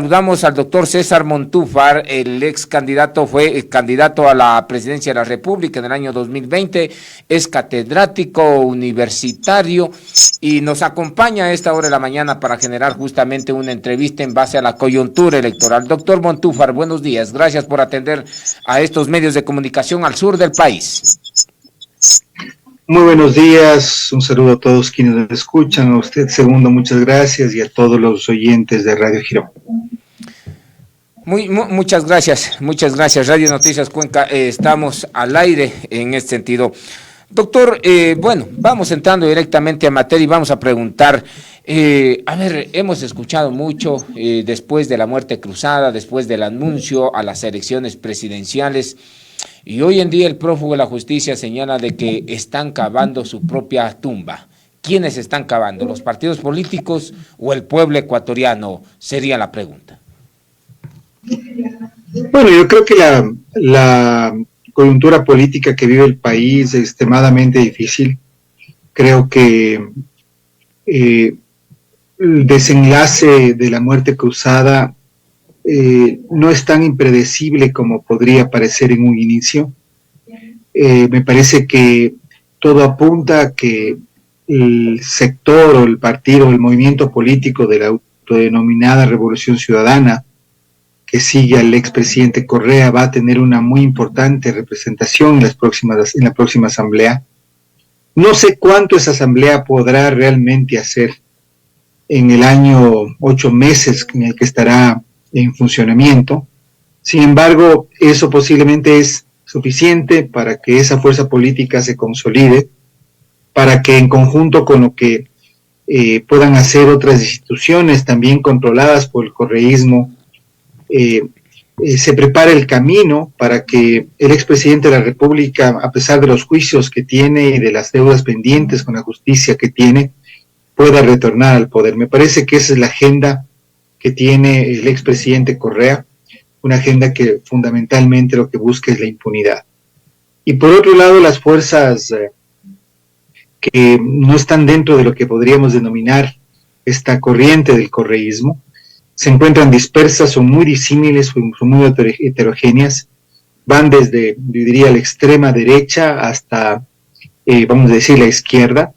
saludamos al doctor César Montúfar, el ex candidato, fue candidato a la presidencia de la República en el año 2020, es catedrático universitario y nos acompaña a esta hora de la mañana para generar justamente una entrevista en base a la coyuntura electoral. Doctor Montúfar, buenos días, gracias por atender a estos medios de comunicación al sur del país. Muy buenos días, un saludo a todos quienes nos escuchan, a usted segundo, muchas gracias, y a todos los oyentes de Radio Girón. Muchas gracias, Radio Noticias Cuenca, estamos al aire en este sentido. Doctor, bueno, vamos entrando directamente a materia y vamos a preguntar, hemos escuchado mucho después de la muerte cruzada, después del anuncio a las elecciones presidenciales, y hoy en día el prófugo de la justicia señala de que están cavando su propia tumba. ¿Quiénes están cavando? ¿Los partidos políticos o el pueblo ecuatoriano? Sería la pregunta. Bueno, yo creo que la coyuntura política que vive el país es extremadamente difícil. Creo que el desenlace de la muerte cruzada no es tan impredecible como podría parecer en un inicio. Me parece que todo apunta a que el sector o el partido o el movimiento político de la autodenominada Revolución Ciudadana, que sigue al expresidente Correa, va a tener una muy importante representación en la próxima asamblea. No sé cuánto esa asamblea podrá realmente hacer en el año 8 meses en el que estará en funcionamiento. Sin embargo, eso posiblemente es suficiente para que esa fuerza política se consolide, para que en conjunto con lo que puedan hacer otras instituciones también controladas por el correísmo, se prepare el camino para que el expresidente de la República, a pesar de los juicios que tiene y de las deudas pendientes con la justicia que tiene, pueda retornar al poder. Me parece que esa es la agenda que tiene el expresidente Correa, una agenda que fundamentalmente lo que busca es la impunidad. Y por otro lado, las fuerzas que no están dentro de lo que podríamos denominar esta corriente del correísmo, se encuentran dispersas, son muy disímiles, son muy heterogéneas, van desde, yo diría, la extrema derecha hasta, vamos a decir, la izquierda.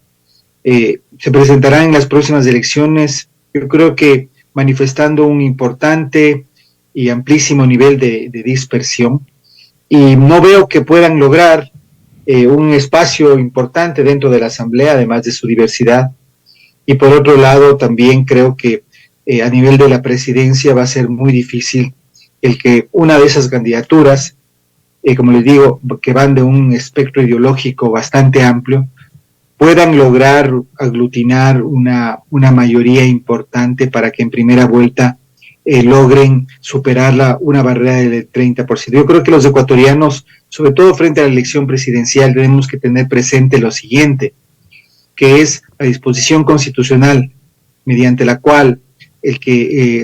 Se presentarán en las próximas elecciones, yo creo que manifestando un importante y amplísimo nivel de dispersión, y no veo que puedan lograr un espacio importante dentro de la Asamblea, además de su diversidad. Y por otro lado, también creo que a nivel de la presidencia va a ser muy difícil el que una de esas candidaturas, como les digo, que van de un espectro ideológico bastante amplio, puedan lograr aglutinar una mayoría importante para que en primera vuelta logren superar una barrera del 30%. Yo creo que los ecuatorianos, sobre todo frente a la elección presidencial, tenemos que tener presente lo siguiente, que es la disposición constitucional mediante la cual,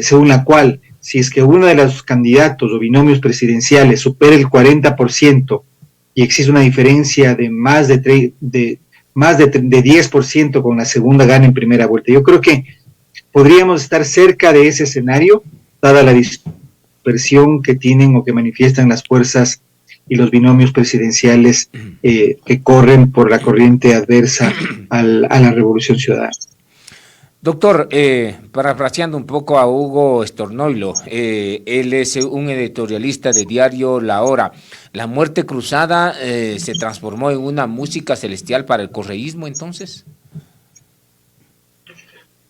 según la cual, si es que uno de los candidatos o binomios presidenciales supera el 40% y existe una diferencia de más de 10% con la segunda gana en primera vuelta. Yo creo que podríamos estar cerca de ese escenario, dada la dispersión que tienen o que manifiestan las fuerzas y los binomios presidenciales que corren por la corriente adversa a la Revolución Ciudadana. Doctor, parafraseando un poco a Hugo Stornoilo, él es un editorialista de diario La Hora. ¿La muerte cruzada se transformó en una música celestial para el correísmo entonces?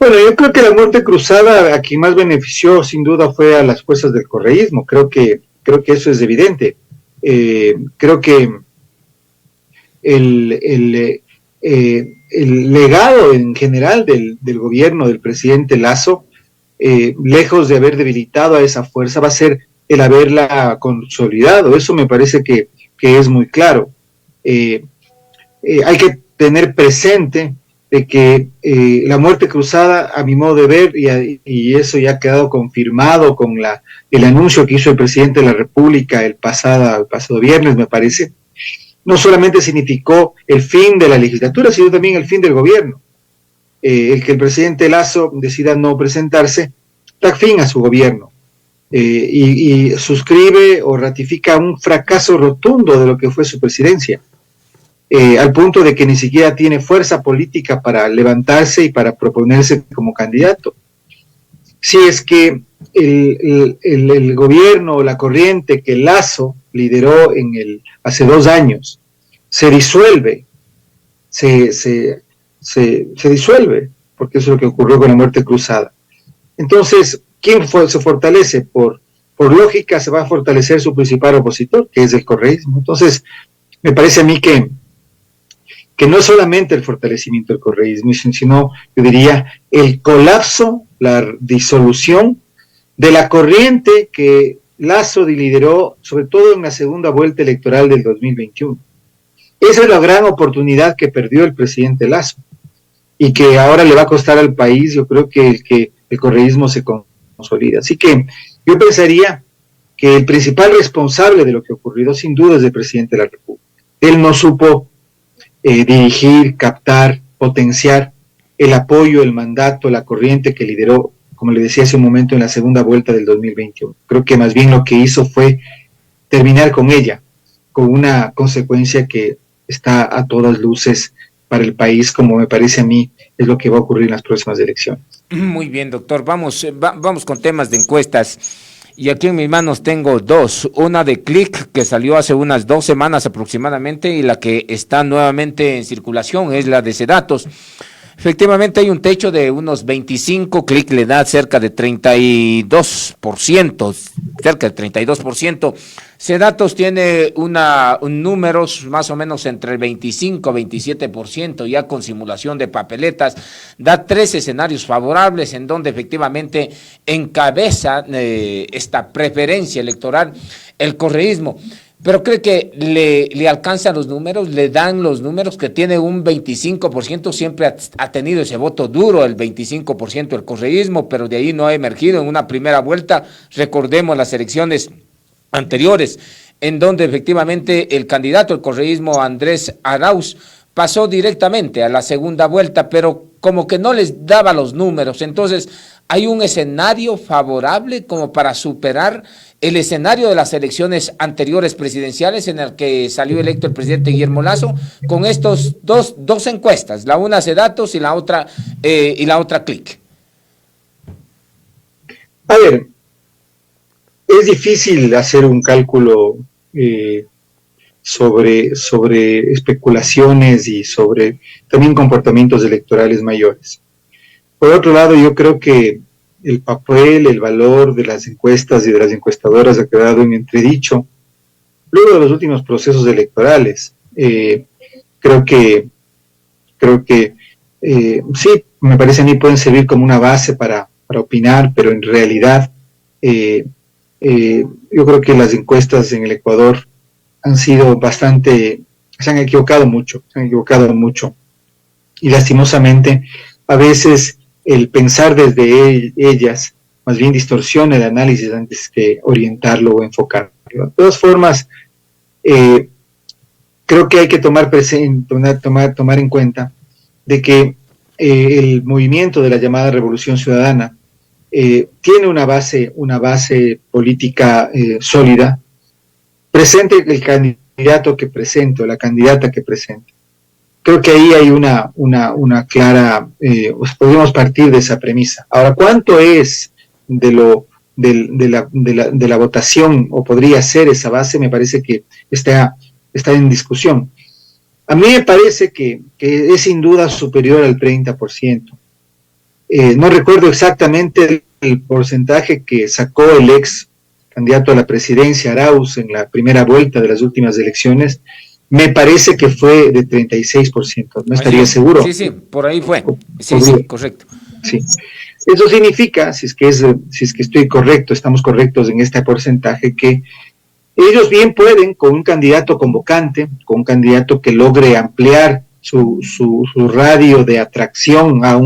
Bueno, yo creo que la muerte cruzada a quien más benefició sin duda fue a las fuerzas del correísmo. Creo que eso es evidente. Creo que el legado en general del gobierno del presidente Lasso, lejos de haber debilitado a esa fuerza, va a ser el haberla consolidado. Eso me parece que es muy claro. Hay que tener presente de que la muerte cruzada, a mi modo de ver, y eso ya ha quedado confirmado con el anuncio que hizo el presidente de la República el pasado viernes, me parece, no solamente significó el fin de la legislatura, sino también el fin del gobierno. El que el presidente Lasso decida no presentarse, da fin a su gobierno. y suscribe o ratifica un fracaso rotundo de lo que fue su presidencia, al punto de que ni siquiera tiene fuerza política para levantarse y para proponerse como candidato. Si es que el gobierno o la corriente que Lasso lideró hace 2 años se disuelve, se disuelve, porque eso es lo que ocurrió con la muerte cruzada. Entonces, ¿quién se fortalece? Por lógica, se va a fortalecer su principal opositor, que es el correísmo. Entonces, me parece a mí que no es solamente el fortalecimiento del correísmo, sino, yo diría, el colapso, la disolución de la corriente que Lasso lideró, sobre todo en la segunda vuelta electoral del 2021. Esa es la gran oportunidad que perdió el presidente Lasso y que ahora le va a costar al país, yo creo que el correísmo se consolida. Así que yo pensaría que el principal responsable de lo que ha ocurrido, sin duda, es el presidente de la República. Él no supo dirigir, captar, potenciar el apoyo, el mandato, la corriente que lideró, como le decía hace un momento, en la segunda vuelta del 2021. Creo que más bien lo que hizo fue terminar con ella, con una consecuencia que está a todas luces para el país, como me parece a mí es lo que va a ocurrir en las próximas elecciones. Muy bien, doctor. Vamos con temas de encuestas. Y aquí en mis manos tengo 2. Una de Click, que salió hace unas 2 semanas aproximadamente, y la que está nuevamente en circulación es la de Sedatos. Efectivamente hay un techo de unos 25, Click le da cerca de 32%, cerca de 32%. Sedatos tiene números más o menos entre el 25 a 27%, ya con simulación de papeletas, da 3 escenarios favorables en donde efectivamente encabeza esta preferencia electoral el correísmo. Pero cree que le alcanzan los números, le dan los números, que tiene un 25%, siempre ha tenido ese voto duro, el 25% del correísmo, pero de ahí no ha emergido en una primera vuelta. Recordemos las elecciones anteriores, en donde efectivamente el candidato del correísmo, Andrés Arauz, pasó directamente a la segunda vuelta, pero como que no les daba los números. Entonces, hay un escenario favorable como para superar el escenario de las elecciones anteriores presidenciales en el que salió electo el presidente Guillermo Lasso, con estos dos encuestas, la una Sedatos y la otra Click. A ver, es difícil hacer un cálculo sobre especulaciones y sobre también comportamientos electorales mayores. Por otro lado, yo creo que el papel, el valor de las encuestas y de las encuestadoras ha quedado en entredicho luego de los últimos procesos electorales. Creo que sí, me parece a mí pueden servir como una base para opinar, pero en realidad yo creo que las encuestas en el Ecuador se han equivocado mucho, y lastimosamente a veces el pensar desde ellas más bien distorsiona el análisis antes que orientarlo o enfocarlo. De todas formas, creo que hay que tomar en cuenta de que el movimiento de la llamada Revolución Ciudadana tiene una base política sólida, presente el candidato que presente o la candidata que presente. Creo que ahí hay una clara, podemos partir de esa premisa. Ahora, ¿cuánto es de la votación o podría ser esa base? Me parece que está en discusión. A mí me parece que es sin duda superior al 30%. No recuerdo exactamente el porcentaje que sacó el ex candidato a la presidencia, Arauz, en la primera vuelta de las últimas elecciones. Me parece que fue de 36%, no estaría seguro. Sí, por ahí fue. Sí, correcto. Sí. Eso significa, si es que estoy correcto, estamos correctos en este porcentaje, que ellos bien pueden, con un candidato convocante, con un candidato que logre ampliar su radio de atracción a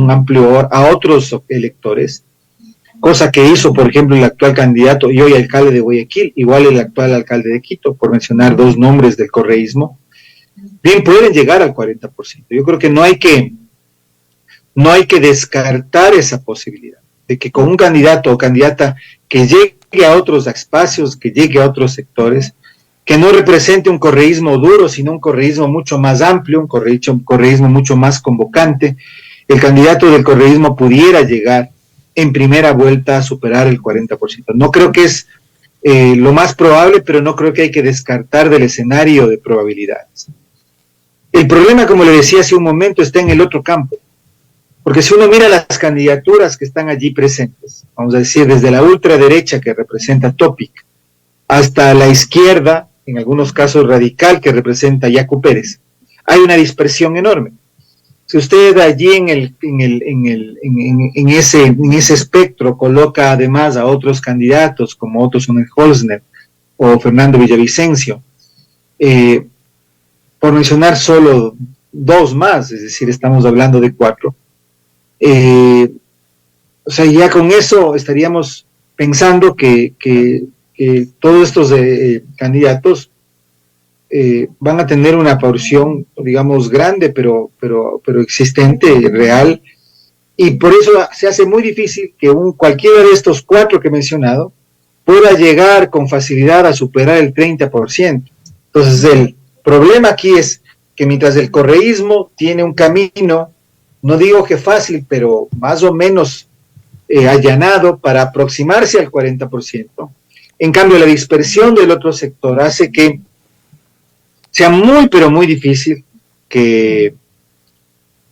otros electores, cosa que hizo, por ejemplo, el actual candidato y hoy alcalde de Guayaquil, igual el actual alcalde de Quito, por mencionar 2 nombres del correísmo, bien pueden llegar al 40%. Yo creo que no hay que descartar esa posibilidad de que con un candidato o candidata que llegue a otros espacios, que llegue a otros sectores, que no represente un correísmo duro, sino un correísmo mucho más amplio, un correísmo mucho más convocante. El candidato del correísmo pudiera llegar en primera vuelta a superar el 40%. No creo que es lo más probable, pero no creo que hay que descartar del escenario de probabilidades. El problema, como le decía hace un momento, está en el otro campo. Porque si uno mira las candidaturas que están allí presentes, vamos a decir, desde la ultraderecha que representa Topic, hasta la izquierda, en algunos casos radical, que representa Yacu Pérez, hay una dispersión enorme. Si usted allí en ese espectro coloca además a otros candidatos como Otto Sonnenholzner o Fernando Villavicencio, por mencionar solo dos más, es decir, estamos hablando de 4, o sea, ya con eso estaríamos pensando que todos estos candidatos van a tener una porción, digamos, grande, pero existente, real, y por eso se hace muy difícil que cualquiera de estos 4 que he mencionado pueda llegar con facilidad a superar el 30%. Entonces, el problema aquí es que mientras el correísmo tiene un camino, no digo que fácil, pero más o menos allanado para aproximarse al 40%. En cambio, la dispersión del otro sector hace que sea muy, pero muy difícil que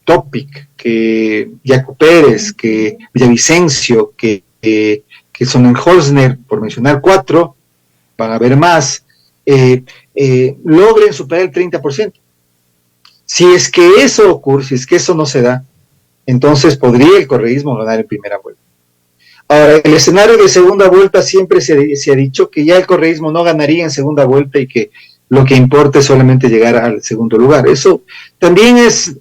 Topic, que Yacu Pérez, que Villavicencio, que Sonnenholzner, por mencionar 4, van a haber más, logren superar el 30%. Si es que eso ocurre, si es que eso no se da, entonces podría el correísmo ganar en primera vuelta. Ahora, el escenario de segunda vuelta siempre se ha dicho que ya el correísmo no ganaría en segunda vuelta y que lo que importa es solamente llegar al segundo lugar. Eso también es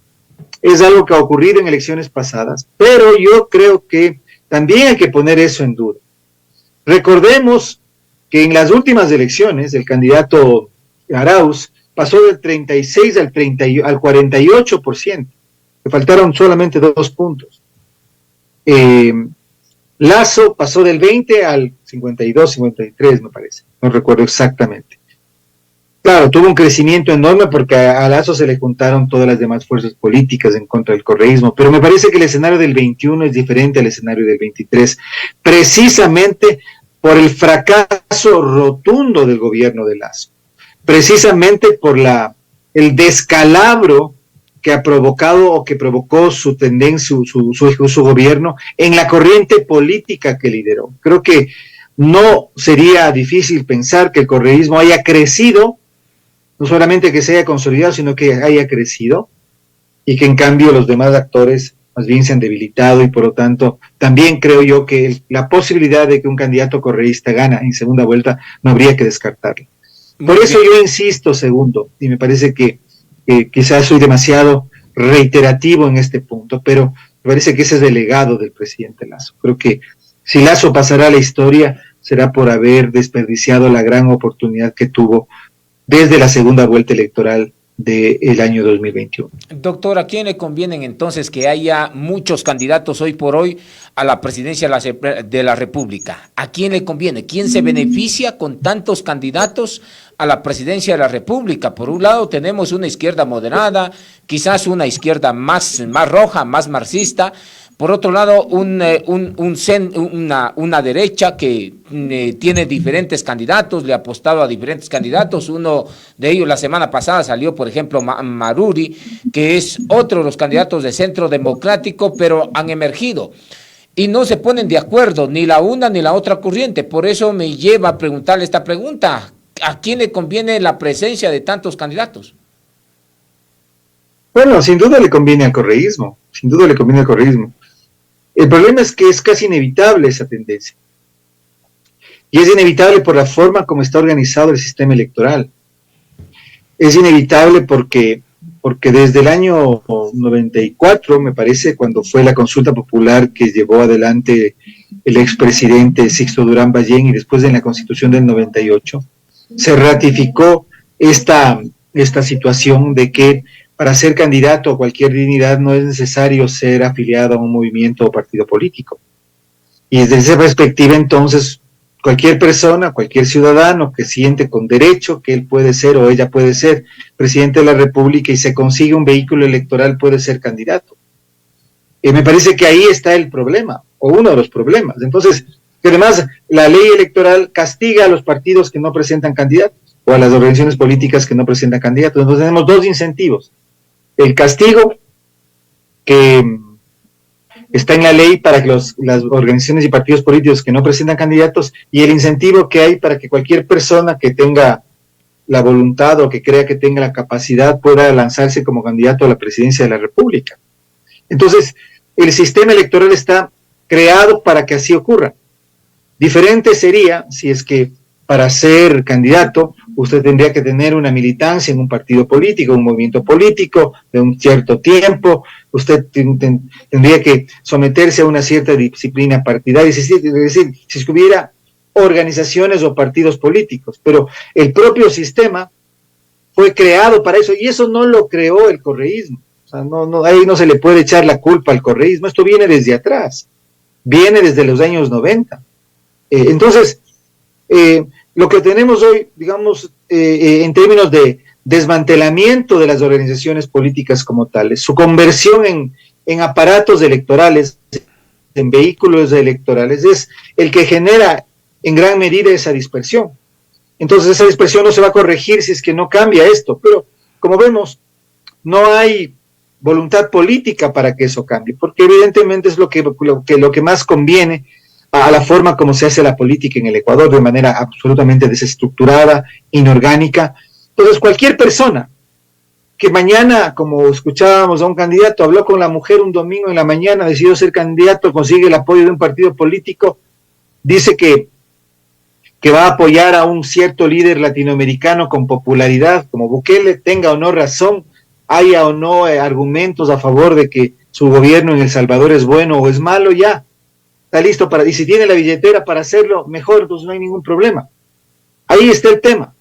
algo que ha ocurrido en elecciones pasadas, pero yo creo que también hay que poner eso en duda. Recordemos que en las últimas elecciones el candidato Arauz pasó del 36 al 48%, le faltaron solamente 2 puntos. Lasso pasó del 20 al 52, 53, me parece, no recuerdo exactamente. Claro, tuvo un crecimiento enorme porque a Lasso se le juntaron todas las demás fuerzas políticas en contra del correísmo, pero me parece que el escenario del 21 es diferente al escenario del 23, precisamente por el fracaso rotundo del gobierno de Lasso, precisamente por el descalabro que ha provocado o que provocó su tendencia, su gobierno en la corriente política que lideró. Creo que no sería difícil pensar que el correísmo haya crecido, no solamente que se haya consolidado, sino que haya crecido, y que en cambio los demás actores más bien se han debilitado, y por lo tanto también creo yo que la posibilidad de que un candidato correísta gana en segunda vuelta no habría que descartarla. Por eso yo insisto, segundo, y me parece que quizás soy demasiado reiterativo en este punto, pero me parece que ese es el legado del presidente Lasso. Creo que si Lasso pasará a la historia, será por haber desperdiciado la gran oportunidad que tuvo desde la segunda vuelta electoral del año 2021. Doctor, ¿a quién le conviene entonces que haya muchos candidatos hoy por hoy a la presidencia de la República? ¿A quién le conviene? ¿Quién se beneficia con tantos candidatos a la presidencia de la República? Por un lado tenemos una izquierda moderada, quizás una izquierda más roja, más marxista. Por otro lado, una derecha que tiene diferentes candidatos, le ha apostado a diferentes candidatos. Uno de ellos la semana pasada salió, por ejemplo, Maruri, que es otro de los candidatos de Centro Democrático, pero han emergido. Y no se ponen de acuerdo ni la una ni la otra corriente. Por eso me lleva a preguntarle esta pregunta: ¿a quién le conviene la presencia de tantos candidatos? Bueno, sin duda le conviene al correísmo, sin duda le conviene al correísmo. El problema es que es casi inevitable esa tendencia. Y es inevitable por la forma como está organizado el sistema electoral. Es inevitable porque desde el año 94, me parece, cuando fue la consulta popular que llevó adelante el expresidente Sixto Durán Ballén, y después en la Constitución del 98, se ratificó esta situación de que para ser candidato a cualquier dignidad no es necesario ser afiliado a un movimiento o partido político. Y desde esa perspectiva, entonces, cualquier persona, cualquier ciudadano que siente con derecho que él puede ser o ella puede ser presidente de la República y se consigue un vehículo electoral puede ser candidato. Me parece que ahí está el problema, o uno de los problemas. Entonces, que además la ley electoral castiga a los partidos que no presentan candidatos o a las organizaciones políticas que no presentan candidatos. Entonces tenemos dos incentivos. El castigo, que está en la ley para que las organizaciones y partidos políticos que no presentan candidatos, y el incentivo que hay para que cualquier persona que tenga la voluntad o que crea que tenga la capacidad pueda lanzarse como candidato a la presidencia de la República. Entonces, el sistema electoral está creado para que así ocurra. Diferente sería si es que para ser candidato usted tendría que tener una militancia en un partido político, un movimiento político de un cierto tiempo, usted tendría que someterse a una cierta disciplina partidaria, es decir, si hubiera organizaciones o partidos políticos, pero el propio sistema fue creado para eso, y eso no lo creó el correísmo. O sea, ahí no se le puede echar la culpa al correísmo, esto viene desde atrás, viene desde los años 90. Entonces, lo que tenemos hoy, digamos, en términos de desmantelamiento de las organizaciones políticas como tales, su conversión en aparatos electorales, en vehículos electorales, es el que genera en gran medida esa dispersión. Entonces, esa dispersión no se va a corregir si es que no cambia esto, pero como vemos, no hay voluntad política para que eso cambie, porque evidentemente es lo que más conviene a la forma como se hace la política en el Ecuador, de manera absolutamente desestructurada, inorgánica. Entonces, cualquier persona que mañana, como escuchábamos a un candidato, habló con la mujer un domingo en la mañana, decidió ser candidato, consigue el apoyo de un partido político, dice que va a apoyar a un cierto líder latinoamericano con popularidad, como Bukele, tenga o no razón, haya o no argumentos a favor de que su gobierno en El Salvador es bueno o es malo, ya está listo y si tiene la billetera para hacerlo, mejor, entonces no hay ningún problema. Ahí está el tema.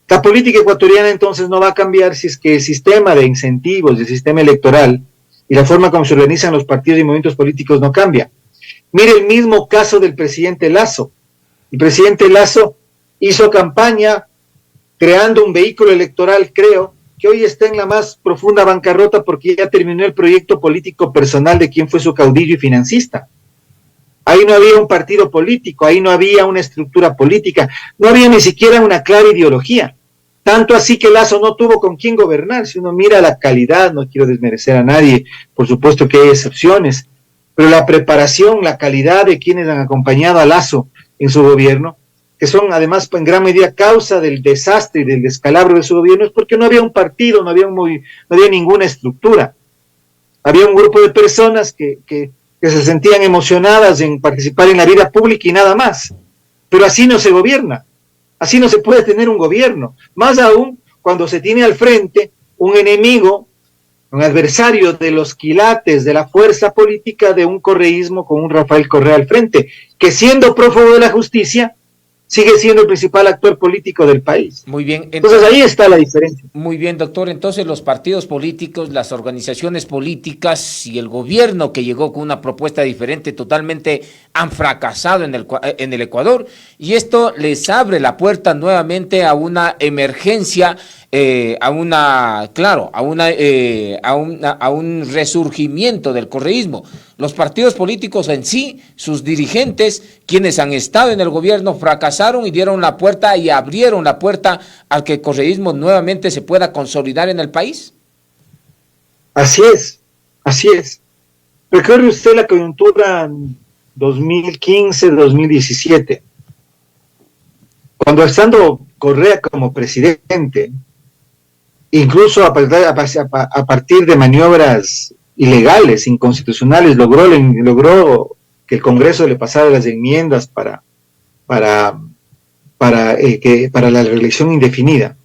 La política ecuatoriana entonces no va a cambiar si es que el sistema de incentivos, el sistema electoral y la forma como se organizan los partidos y movimientos políticos no cambia. Mire el mismo caso del presidente Lasso. El presidente Lasso hizo campaña creando un vehículo electoral, creo, que hoy está en la más profunda bancarrota porque ya terminó el proyecto político personal de quien fue su caudillo y financista. Ahí no había un partido político, ahí no había una estructura política, no había ni siquiera una clara ideología. Tanto así que Lasso no tuvo con quién gobernar. Si uno mira la calidad, no quiero desmerecer a nadie, por supuesto que hay excepciones, pero la preparación, la calidad de quienes han acompañado a Lasso en su gobierno, que son además en gran medida causa del desastre y del descalabro de su gobierno, es porque no había un partido, no había ninguna estructura. Había un grupo de personas que se sentían emocionadas en participar en la vida pública y nada más. Pero así no se gobierna, así no se puede tener un gobierno, más aún cuando se tiene al frente un enemigo, un adversario de los quilates de la fuerza política de un correísmo con un Rafael Correa al frente, que siendo prófugo de la justicia, sigue siendo el principal actor político del país. Muy bien. Entonces ahí está la diferencia. Muy bien, doctor. Entonces los partidos políticos, las organizaciones políticas y el gobierno que llegó con una propuesta diferente totalmente han fracasado en el Ecuador, y esto les abre la puerta nuevamente a una emergencia, a un resurgimiento del correísmo. Los partidos políticos en sí, sus dirigentes, quienes han estado en el gobierno, fracasaron y dieron la puerta y abrieron la puerta al que el correísmo nuevamente se pueda consolidar en el país. Así es, así es. Recuerde usted la coyuntura 2015-2017, cuando estando Correa como presidente, incluso a partir de maniobras ilegales, inconstitucionales, logró que el Congreso le pasara las enmiendas para la reelección indefinida.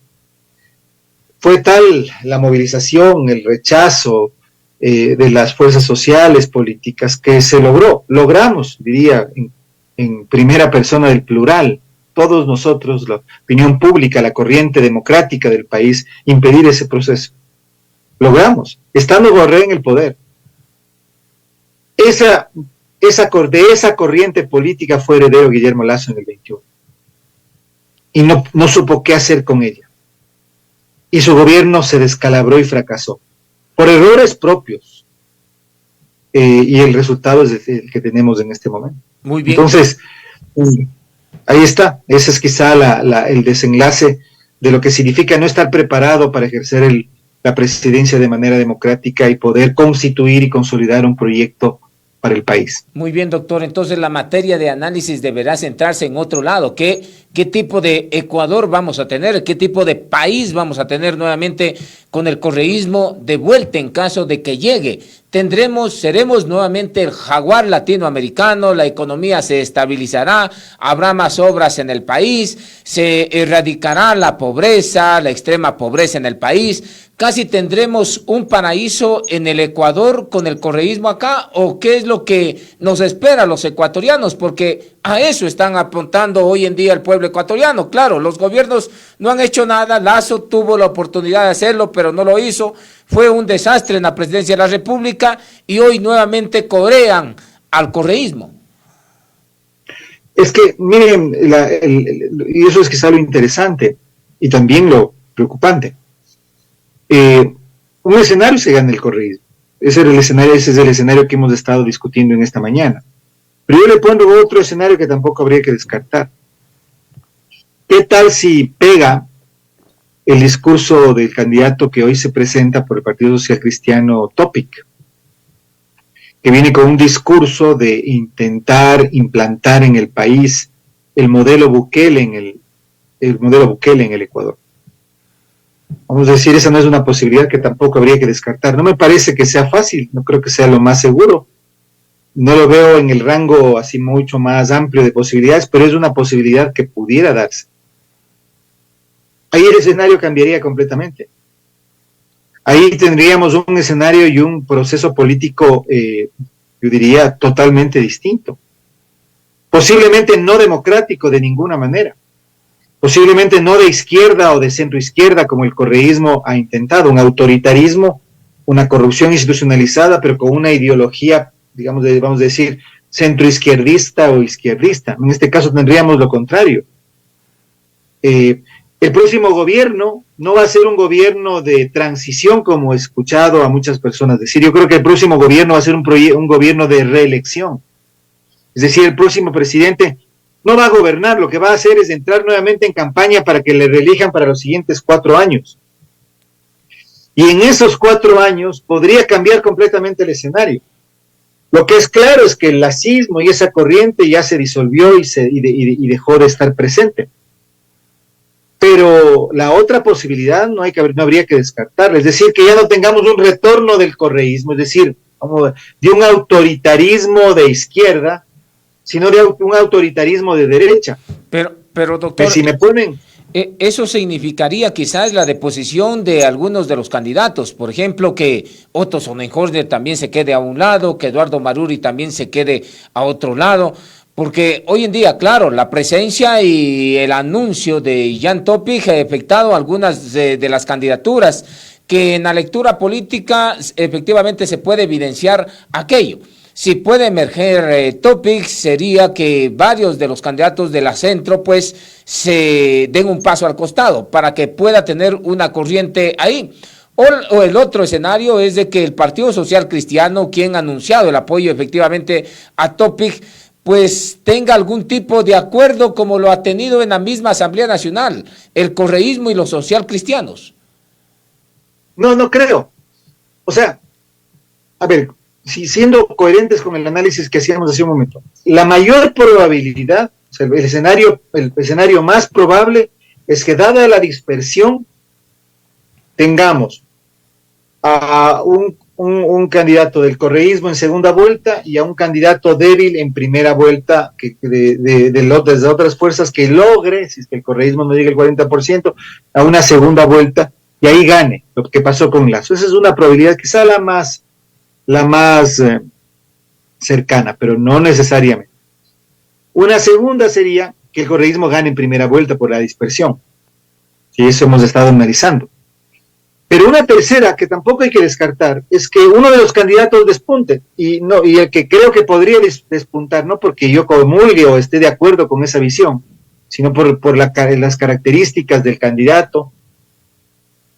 Fue tal la movilización, el rechazo de las fuerzas sociales, políticas, que logramos, diría en primera persona del plural, todos nosotros, la opinión pública, la corriente democrática del país, impedir ese proceso. Logramos, estando Correa en el poder. Esa de esa corriente política fue heredero Guillermo Lasso en el 21. Y no supo qué hacer con ella. Y su gobierno se descalabró y fracasó. Por errores propios. Y el resultado es el que tenemos en este momento. Muy bien. Entonces, ahí está. Ese es quizá el desenlace de lo que significa no estar preparado para ejercer la presidencia de manera democrática y poder constituir y consolidar un proyecto para el país. Muy bien, doctor. Entonces la materia de análisis deberá centrarse en otro lado. ¿Qué tipo de Ecuador vamos a tener? ¿Qué tipo de país vamos a tener nuevamente con el correísmo de vuelta en caso de que llegue? Seremos nuevamente el jaguar latinoamericano, la economía se estabilizará, habrá más obras en el país, se erradicará la pobreza, la extrema pobreza en el país. ¿Casi tendremos un paraíso en el Ecuador con el correísmo acá? ¿O qué es lo que nos espera a los ecuatorianos? Porque a eso están apuntando hoy en día el pueblo ecuatoriano. Claro, los gobiernos no han hecho nada. Lasso tuvo la oportunidad de hacerlo, pero no lo hizo. Fue un desastre en la presidencia de la República y hoy nuevamente corean al correísmo. Es que, miren, y eso es quizá lo interesante y también lo preocupante. Un escenario se gana el correísmo. Ese es el escenario que hemos estado discutiendo en esta mañana. Pero yo le pongo otro escenario que tampoco habría que descartar. ¿Qué tal si pega el discurso del candidato que hoy se presenta por el Partido Social Cristiano, Topic, que viene con un discurso de intentar implantar en el país el modelo Bukele en el Ecuador? Vamos a decir, esa no es una posibilidad que tampoco habría que descartar. No me parece que sea fácil, no creo que sea lo más seguro. No lo veo en el rango así mucho más amplio de posibilidades, pero es una posibilidad que pudiera darse. Ahí el escenario cambiaría completamente. Ahí tendríamos un escenario y un proceso político, yo diría, totalmente distinto. Posiblemente no democrático de ninguna manera. Posiblemente no de izquierda o de centroizquierda como el correísmo ha intentado, un autoritarismo, una corrupción institucionalizada, pero con una ideología, digamos, vamos a decir, centroizquierdista o izquierdista. En este caso tendríamos lo contrario. El próximo gobierno no va a ser un gobierno de transición, como he escuchado a muchas personas decir. Yo creo que el próximo gobierno va a ser un gobierno de reelección. Es decir, el próximo presidente no va a gobernar, lo que va a hacer es entrar nuevamente en campaña para que le reelijan para los siguientes 4 años. Y en esos 4 años podría cambiar completamente el escenario. Lo que es claro es que el lacismo y esa corriente ya se disolvió y dejó de estar presente. Pero la otra posibilidad no habría que descartarla, es decir, que ya no tengamos un retorno del correísmo, es decir, de un autoritarismo de izquierda, sino de un autoritarismo de derecha. Pero doctor, si me ponen... eso significaría quizás la deposición de algunos de los candidatos, por ejemplo, que Otto Sonnenhorster también se quede a un lado, que Eduardo Maruri también se quede a otro lado, porque hoy en día, claro, la presencia y el anuncio de Jan Topic ha afectado algunas de las candidaturas, que en la lectura política efectivamente se puede evidenciar aquello. Si puede emerger Topic, sería que varios de los candidatos de la centro pues se den un paso al costado para que pueda tener una corriente ahí. O el otro escenario es de que el Partido Social Cristiano, quien ha anunciado el apoyo efectivamente a Topic, pues tenga algún tipo de acuerdo como lo ha tenido en la misma Asamblea Nacional, el correísmo y los social cristianos. No creo. O sea, a ver, siendo coherentes con el análisis que hacíamos hace un momento, la mayor probabilidad, o sea, el escenario más probable es que, dada la dispersión, tengamos a un candidato del correísmo en segunda vuelta y a un candidato débil en primera vuelta de otras fuerzas que logre, si es que el correísmo no llega al 40%, a una segunda vuelta y ahí gane, lo que pasó con Lasso. Esa es una probabilidad quizá la más cercana, pero no necesariamente. Una segunda sería que el correísmo gane en primera vuelta por la dispersión, y eso hemos estado analizando. Pero una tercera que tampoco hay que descartar es que uno de los candidatos despunte y el que creo que podría despuntar, no porque yo comulgue o esté de acuerdo con esa visión, sino por las características del candidato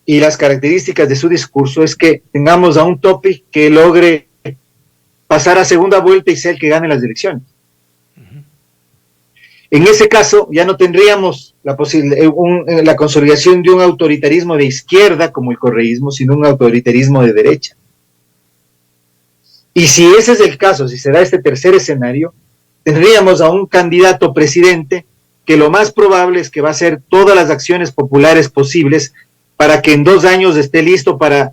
y las características de su discurso, es que tengamos a un Topic que logre pasar a segunda vuelta y sea el que gane las elecciones. En ese caso, ya no tendríamos la consolidación de un autoritarismo de izquierda como el correísmo, sino un autoritarismo de derecha. Y si ese es el caso, si se da este tercer escenario, tendríamos a un candidato presidente que lo más probable es que va a hacer todas las acciones populares posibles para que en 2 años esté listo para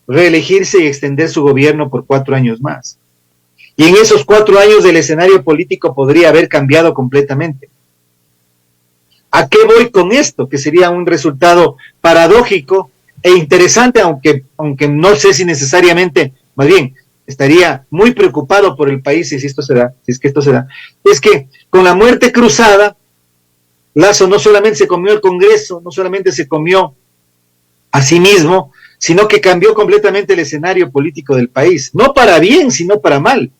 reelegirse y extender su gobierno por 4 años más. Y en esos 4 años el escenario político podría haber cambiado completamente. ¿A qué voy con esto? Que sería un resultado paradójico e interesante, aunque no sé si necesariamente, más bien, estaría muy preocupado por el país si esto se da, si es que esto se da. Es que con la muerte cruzada, Lasso no solamente se comió el Congreso, no solamente se comió a sí mismo, sino que cambió completamente el escenario político del país. No para bien, sino para mal.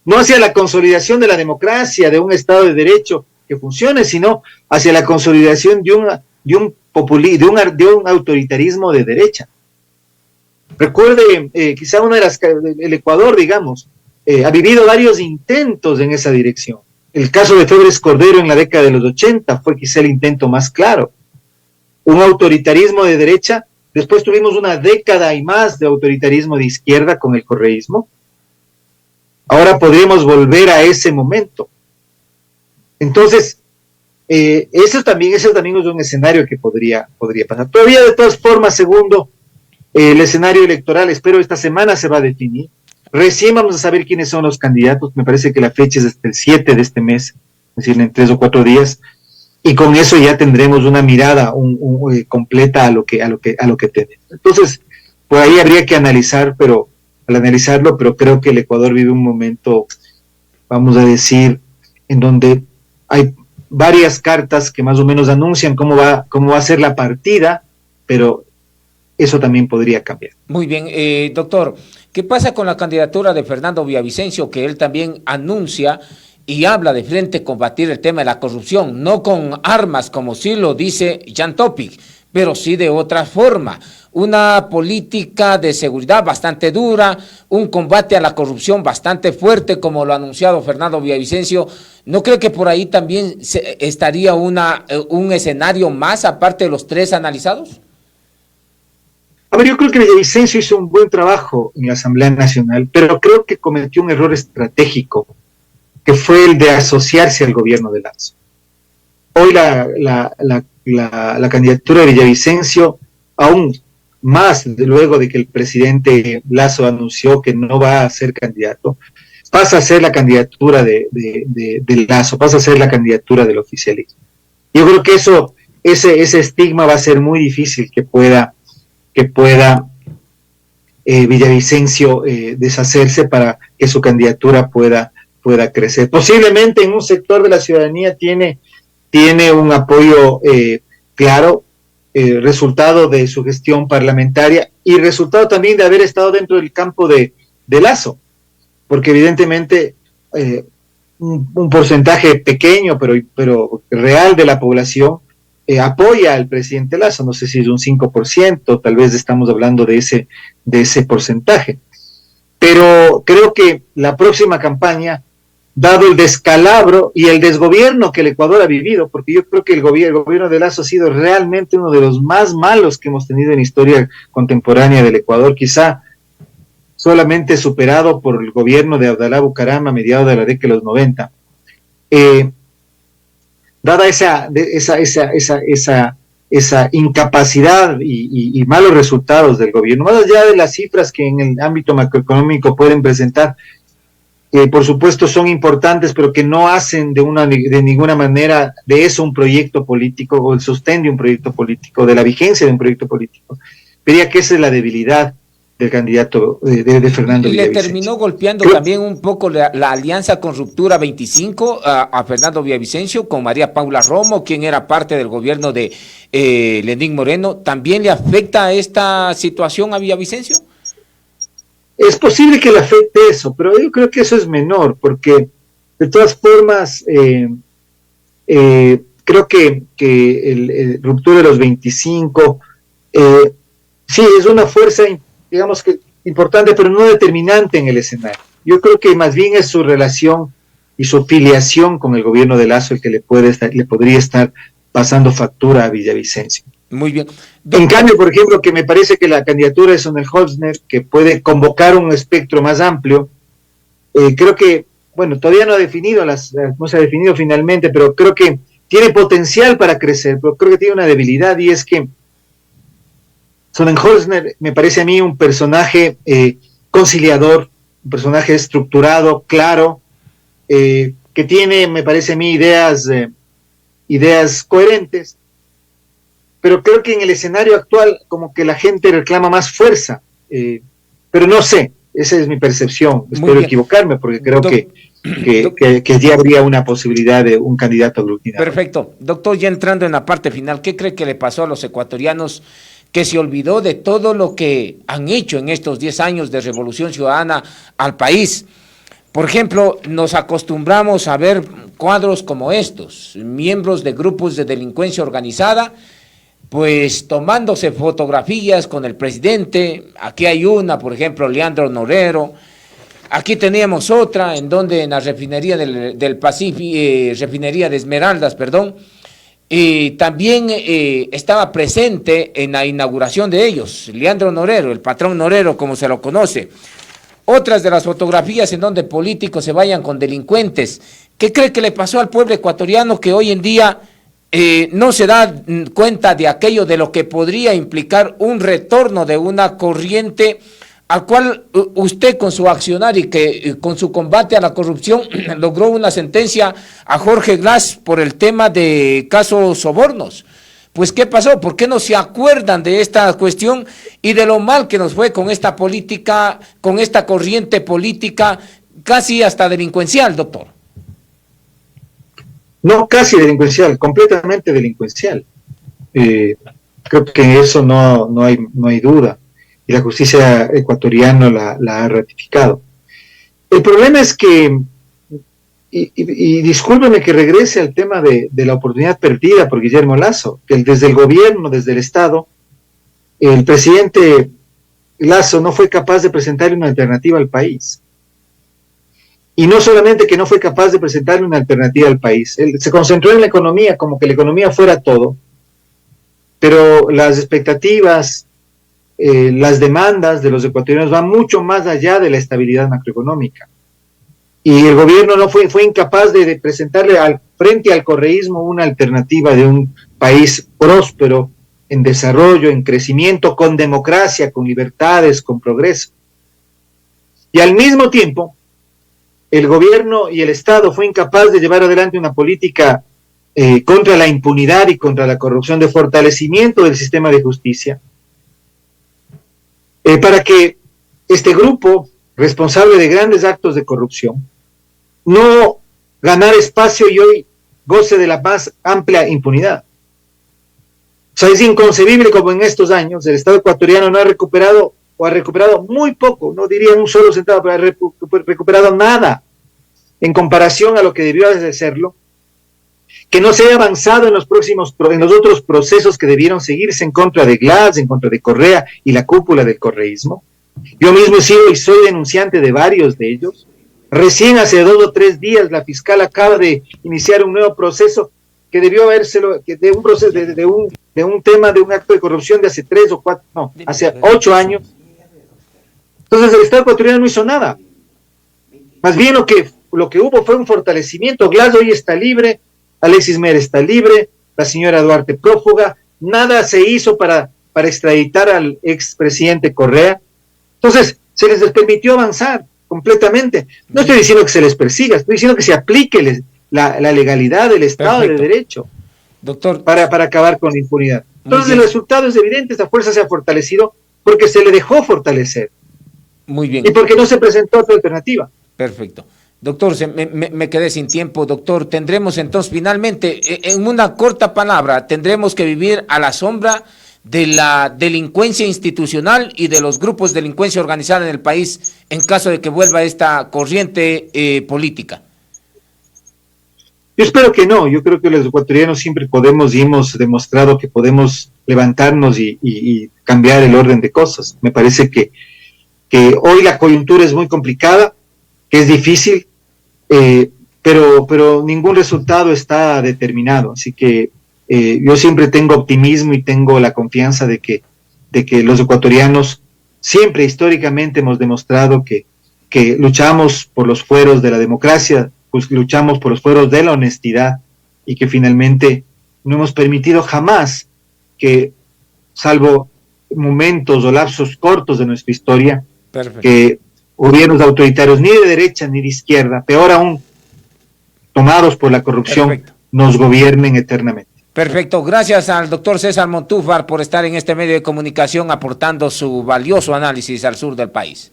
No hacia la consolidación de la democracia, de un Estado de Derecho que funcione, sino hacia la consolidación de un autoritarismo de derecha. Recuerde, quizá el Ecuador, digamos, ha vivido varios intentos en esa dirección. El caso de Febres Cordero en la década de los 80 fue quizá el intento más claro. Un autoritarismo de derecha, después tuvimos una década y más de autoritarismo de izquierda con el correísmo. Ahora podríamos volver a ese momento. Entonces, eso también es un escenario que podría pasar. Todavía, de todas formas, segundo, el escenario electoral, espero esta semana se va a definir. Recién vamos a saber quiénes son los candidatos. Me parece que la fecha es hasta el 7 de este mes, es decir, en 3 o 4 días. Y con eso ya tendremos una mirada completa a lo que tenemos. Entonces, por ahí habría que analizarlo, pero creo que el Ecuador vive un momento, vamos a decir, en donde hay varias cartas que más o menos anuncian cómo va a ser la partida, pero eso también podría cambiar. Muy bien, doctor, ¿qué pasa con la candidatura de Fernando Villavicencio, que él también anuncia y habla de frente a combatir el tema de la corrupción, no con armas como sí lo dice Jan Topic, pero sí de otra forma? Una política de seguridad bastante dura, un combate a la corrupción bastante fuerte, como lo ha anunciado Fernando Villavicencio. ¿No cree que por ahí también estaría un escenario más, aparte de los 3 analizados? A ver, yo creo que Villavicencio hizo un buen trabajo en la Asamblea Nacional, pero creo que cometió un error estratégico, que fue el de asociarse al gobierno de Lasso. Hoy la candidatura de Villavicencio, aún más luego de que el presidente Lasso anunció que no va a ser candidato, pasa a ser la candidatura de Lasso, pasa a ser la candidatura del oficialismo. Yo creo que ese estigma va a ser muy difícil que pueda Villavicencio deshacerse para que su candidatura pueda crecer. Posiblemente en un sector de la ciudadanía tiene un apoyo claro, resultado de su gestión parlamentaria y resultado también de haber estado dentro del campo de Lasso, porque evidentemente un porcentaje pequeño pero real de la población apoya al presidente Lasso. No sé si es un 5%, tal vez estamos hablando de ese porcentaje, pero creo que la próxima campaña, dado el descalabro y el desgobierno que el Ecuador ha vivido, porque yo creo que el gobierno de Lasso ha sido realmente uno de los más malos que hemos tenido en la historia contemporánea del Ecuador, quizá solamente superado por el gobierno de Abdalá Bucaram a mediados de la década de los 90. Dada esa incapacidad y malos resultados del gobierno, más allá de las cifras que en el ámbito macroeconómico pueden presentar, por supuesto son importantes, pero que no hacen de ninguna manera de eso un proyecto político, o el sostén de un proyecto político, de la vigencia de un proyecto político. Diría que esa es la debilidad del candidato de Fernando Y le Villavicencio. terminó golpeando también un poco la alianza con Ruptura 25 a Fernando Villavicencio con María Paula Romo, quien era parte del gobierno de Lenín Moreno. ¿También le afecta esta situación a Villavicencio? Es posible que le afecte eso, pero yo creo que eso es menor, porque de todas formas creo que el Ruptura de los 25 sí es una fuerza, digamos que importante, pero no determinante en el escenario. Yo creo que más bien es su relación y su filiación con el gobierno de Lasso el que le podría estar pasando factura a Villavicencio. Muy bien. En cambio, por ejemplo, que me parece que la candidatura de Sonnenholzner, que puede convocar un espectro más amplio, creo que, bueno, todavía no se ha definido finalmente, pero creo que tiene potencial para crecer, pero creo que tiene una debilidad, y es que Sonnenholzner me parece a mí un personaje conciliador, un personaje estructurado, claro, que tiene, me parece a mí, ideas coherentes, pero creo que en el escenario actual como que la gente reclama más fuerza, pero no sé, esa es mi percepción, espero equivocarme porque creo que ya habría una posibilidad de un candidato aglutinador. Perfecto. Doctor, ya entrando en la parte final, ¿qué cree que le pasó a los ecuatorianos que se olvidó de todo lo que han hecho en estos 10 años de revolución ciudadana al país? Por ejemplo, nos acostumbramos a ver cuadros como estos, miembros de grupos de delincuencia organizada, pues tomándose fotografías con el presidente. Aquí hay una, por ejemplo, Leandro Norero. Aquí teníamos otra, en donde en la refinería del Pacífico, refinería de Esmeraldas, perdón, también estaba presente en la inauguración de ellos, Leandro Norero, el patrón Norero, como se lo conoce. Otras de las fotografías en donde políticos se vayan con delincuentes. ¿Qué cree que le pasó al pueblo ecuatoriano que hoy en día no se da cuenta de aquello, de lo que podría implicar un retorno de una corriente al cual usted con su accionar y que con su combate a la corrupción logró una sentencia a Jorge Glass por el tema de casos sobornos? Pues, ¿qué pasó? ¿Por qué no se acuerdan de esta cuestión y de lo mal que nos fue con esta política, con esta corriente política casi hasta delincuencial, doctor? No, casi delincuencial, completamente delincuencial. Creo que en eso no hay duda, y la justicia ecuatoriana la ha ratificado. El problema es que, y discúlpeme que regrese al tema de la oportunidad perdida por Guillermo Lasso, que desde el gobierno, desde el Estado, el presidente Lasso no fue capaz de presentarle una alternativa al país. Y no solamente que no fue capaz de presentarle una alternativa al país, él se concentró en la economía, como que la economía fuera todo, pero las expectativas, las demandas de los ecuatorianos van mucho más allá de la estabilidad macroeconómica. Y el gobierno fue incapaz de presentarle frente al correísmo una alternativa de un país próspero, en desarrollo, en crecimiento, con democracia, con libertades, con progreso. Y al mismo tiempo, el gobierno y el Estado fue incapaz de llevar adelante una política contra la impunidad y contra la corrupción, de fortalecimiento del sistema de justicia, para que este grupo responsable de grandes actos de corrupción no ganara espacio y hoy goce de la más amplia impunidad. O sea, es inconcebible como en estos años el Estado ecuatoriano no ha recuperado, o ha recuperado muy poco, no diría un solo centavo, pero ha recuperado nada en comparación a lo que debió de serlo, que no se haya avanzado en los otros procesos que debieron seguirse en contra de Glass, en contra de Correa y la cúpula del correísmo. Yo mismo he sido y soy denunciante de varios de ellos. Recién hace 2 o 3 días la fiscal acaba de iniciar un nuevo proceso que debió habérselo, de un proceso, de un tema, de un acto de corrupción de hace 3 o 4, no, hace 8 años. Entonces el Estado ecuatoriano no hizo nada. Más bien lo que hubo fue un fortalecimiento. Glass hoy está libre, Alexis Mer está libre, la señora Duarte prófuga, nada se hizo para extraditar al expresidente Correa. Entonces, se les permitió avanzar completamente. No estoy diciendo que se les persiga, estoy diciendo que se aplique la legalidad del Estado de Derecho, doctor, para acabar con la impunidad. Entonces, el resultado es evidente, esta fuerza se ha fortalecido, porque se le dejó fortalecer. Muy bien. Y porque no se presentó otra alternativa. Perfecto. Doctor, me quedé sin tiempo. Doctor, tendremos entonces finalmente, en una corta palabra, tendremos que vivir a la sombra de la delincuencia institucional y de los grupos de delincuencia organizada en el país en caso de que vuelva esta corriente política. Yo espero que no. Yo creo que los ecuatorianos siempre podemos y hemos demostrado que podemos levantarnos y cambiar el orden de cosas. Me parece que hoy la coyuntura es muy complicada, que es difícil, pero ningún resultado está determinado. Así que yo siempre tengo optimismo y tengo la confianza de que los ecuatorianos siempre históricamente hemos demostrado que luchamos por los fueros de la democracia, pues luchamos por los fueros de la honestidad y que finalmente no hemos permitido jamás que, salvo momentos o lapsos cortos de nuestra historia, Perfecto. que gobiernos autoritarios ni de derecha ni de izquierda, peor aún, tomados por la corrupción, Perfecto. nos gobiernen eternamente. Perfecto. Gracias al doctor César Montúfar por estar en este medio de comunicación aportando su valioso análisis al sur del país.